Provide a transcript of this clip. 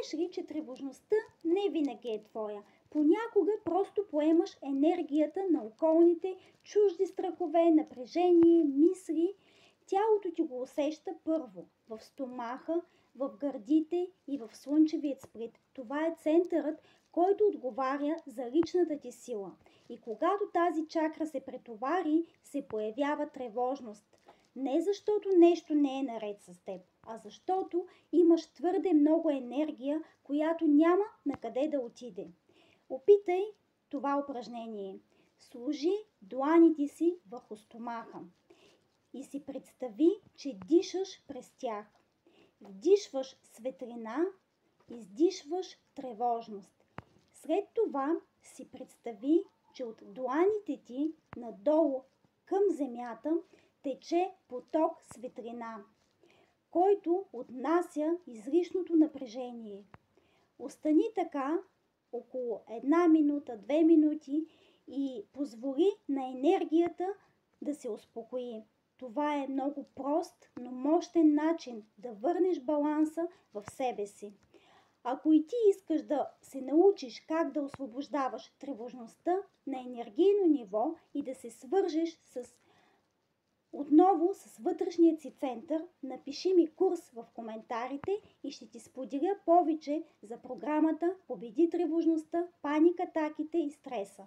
Знаеш ли, че тревожността не винаги е твоя? Понякога просто поемаш енергията на околните, чужди страхове, напрежение, мисли. Тялото ти го усеща първо в стомаха, в гърдите и в слънчевият сплит. Това е центърът, който отговаря за личната ти сила. И когато тази чакра се претовари, се появява тревожност. Не защото нещо не е наред с теб, а защото имаш твърде много енергия, която няма на къде да отиде. Опитай това упражнение. Сложи дланите си върху стомаха и си представи, че дишаш през тях. Вдишваш светлина, издишваш тревожност. След това си представи, че от дланите ти надолу към земята тече поток светлина, който отнася излишното напрежение. Остани така около 1 минута, 2 минути и позволи на енергията да се успокои. Това е много прост, но мощен начин да върнеш баланса в себе си. Ако и ти искаш да се научиш как да освобождаваш тревожността на енергийно ниво и да се свържеш отново с вътрешният си център, напиши ми курс в коментарите и ще ти споделя повече за програмата "Победи тревожността, паникатаките и стреса".